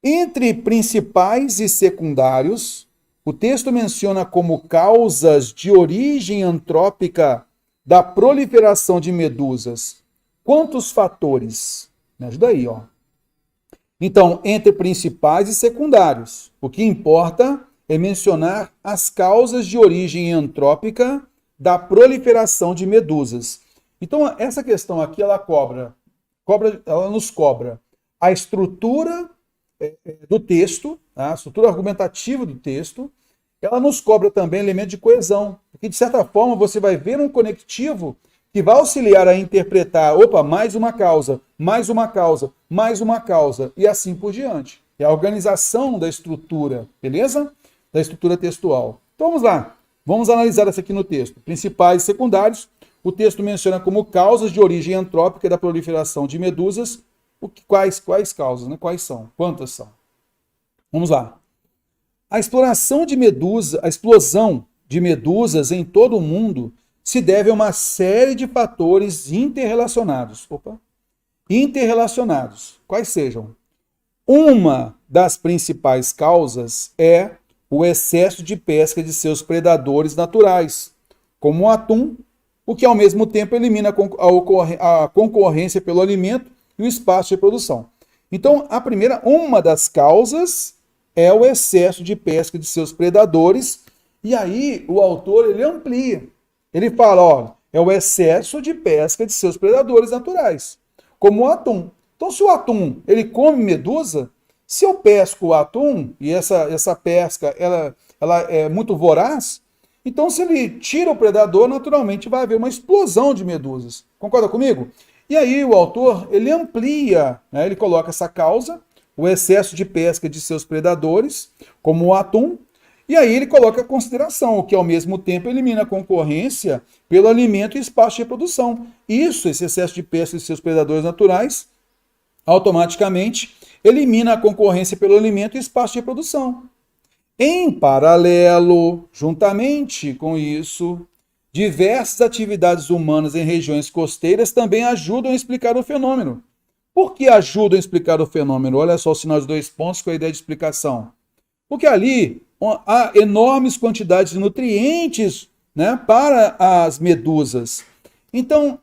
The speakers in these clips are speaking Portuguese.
Entre principais e secundários, o texto menciona como causas de origem antrópica da proliferação de medusas. Quantos fatores? Me ajuda aí, ó. Então, entre principais e secundários, o que importa é mencionar as causas de origem antrópica da proliferação de medusas. Então, essa questão aqui, ela nos cobra a estrutura do texto, a estrutura argumentativa do texto, ela nos cobra também elemento de coesão, porque de certa forma você vai ver um conectivo que vai auxiliar a interpretar, mais uma causa, mais uma causa, mais uma causa, e assim por diante. É a organização da estrutura, beleza? Da estrutura textual. Então vamos lá, vamos analisar essa aqui no texto. Principais e secundários, o texto menciona como causas de origem antrópica da proliferação de medusas. Quais causas, né? Quais são? Quantas são? Vamos lá. A explosão de medusas em todo o mundo se deve a uma série de fatores interrelacionados. Interrelacionados. Quais sejam? Uma das principais causas é o excesso de pesca de seus predadores naturais, como o atum, o que ao mesmo tempo elimina a concorrência pelo alimento e o espaço de reprodução. Então, uma das causas é o excesso de pesca de seus predadores, e aí o autor ele amplia. Ele fala, é o excesso de pesca de seus predadores naturais, como o atum. Então, se o atum ele come medusa, se eu pesco o atum, e essa pesca ela é muito voraz, então se ele tira o predador, naturalmente vai haver uma explosão de medusas. Concorda comigo? E aí o autor, ele amplia, né? Ele coloca essa causa, o excesso de pesca de seus predadores, como o atum, e aí ele coloca a consideração, o que ao mesmo tempo elimina a concorrência pelo alimento e espaço de reprodução. Esse excesso de pesca de seus predadores naturais, automaticamente elimina a concorrência pelo alimento e espaço de reprodução. Em paralelo, juntamente com isso, diversas atividades humanas em regiões costeiras também ajudam a explicar o fenômeno. Por que ajudam a explicar o fenômeno? Olha só o sinal de 2 pontos com a ideia de explicação. Porque ali há enormes quantidades de nutrientes, né, para as medusas. Então,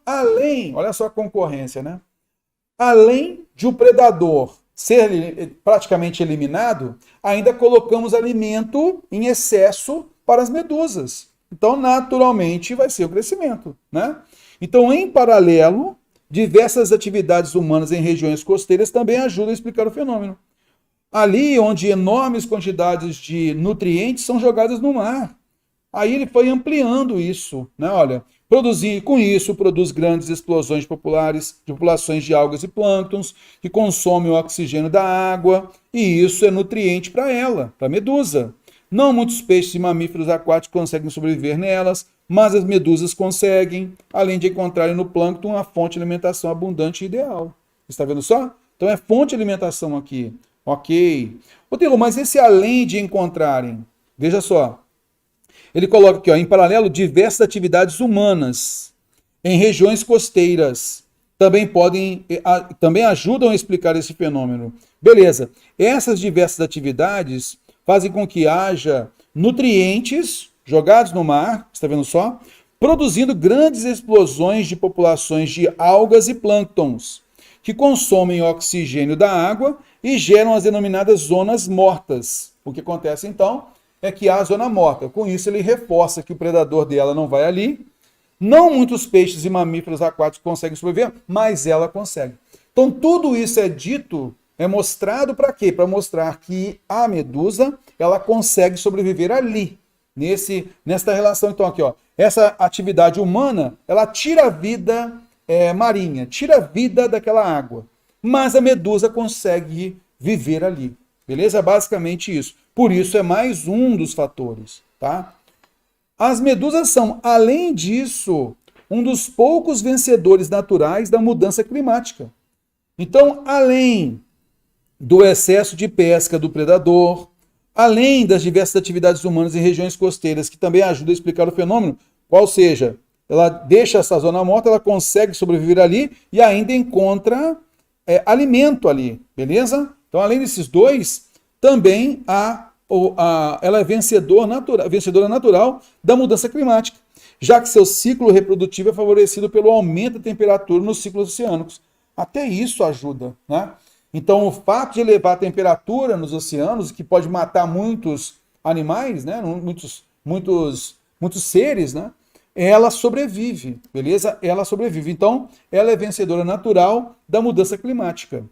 olha só a concorrência, né? Além de o predador ser praticamente eliminado, ainda colocamos alimento em excesso para as medusas. Então, naturalmente, vai ser o crescimento, né? Então, em paralelo, diversas atividades humanas em regiões costeiras também ajudam a explicar o fenômeno. Ali onde enormes quantidades de nutrientes são jogadas no mar. Aí ele foi ampliando isso, né? Olha, produz grandes explosões de populações de algas e plânctons que consomem o oxigênio da água, e isso é nutriente para ela, para a medusa. Não muitos peixes e mamíferos aquáticos conseguem sobreviver nelas, mas as medusas conseguem, além de encontrarem no plâncton uma fonte de alimentação abundante e ideal. Está vendo só? Então é fonte de alimentação aqui. Ok. Rodrigo, mas esse além de encontrarem, veja só, ele coloca aqui, em paralelo, diversas atividades humanas em regiões costeiras também ajudam a explicar esse fenômeno. Beleza. Essas diversas atividades fazem com que haja nutrientes jogados no mar, está vendo só? Produzindo grandes explosões de populações de algas e plânctons, que consomem o oxigênio da água e geram as denominadas zonas mortas. O que acontece, então, é que há a zona morta. Com isso, ele reforça que o predador dela não vai ali. Não muitos peixes e mamíferos aquáticos conseguem sobreviver, mas ela consegue. Então, tudo isso é dito, é mostrado para quê? Para mostrar que a medusa, ela consegue sobreviver ali, nesta relação. Então, aqui, essa atividade humana, ela tira a vida marinha, tira a vida daquela água, mas a medusa consegue viver ali. Beleza? Basicamente isso. Por isso é mais um dos fatores, tá? As medusas são, além disso, um dos poucos vencedores naturais da mudança climática. Então, além do excesso de pesca do predador, além das diversas atividades humanas em regiões costeiras, que também ajudam a explicar o fenômeno, qual seja, ela deixa essa zona morta, ela consegue sobreviver ali e ainda encontra alimento ali, beleza? Então, além desses dois, também ela é vencedora natural da mudança climática, já que seu ciclo reprodutivo é favorecido pelo aumento da temperatura nos ciclos oceânicos. Até isso ajuda, né? Então, o fato de elevar a temperatura nos oceanos, que pode matar muitos animais, né? Muitos seres, né? Ela sobrevive, beleza? Ela sobrevive. Então, ela é vencedora natural da mudança climática.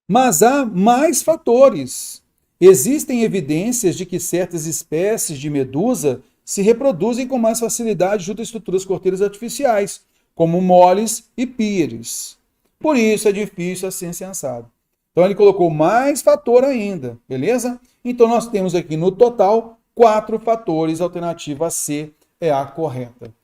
Mas há mais fatores. Existem evidências de que certas espécies de medusa se reproduzem com mais facilidade junto a estruturas corteiras artificiais, como moles e píeres. Por isso é difícil assim sensado. Então ele colocou mais fator ainda, beleza? Então nós temos aqui no total 4 fatores, a alternativa C é a correta.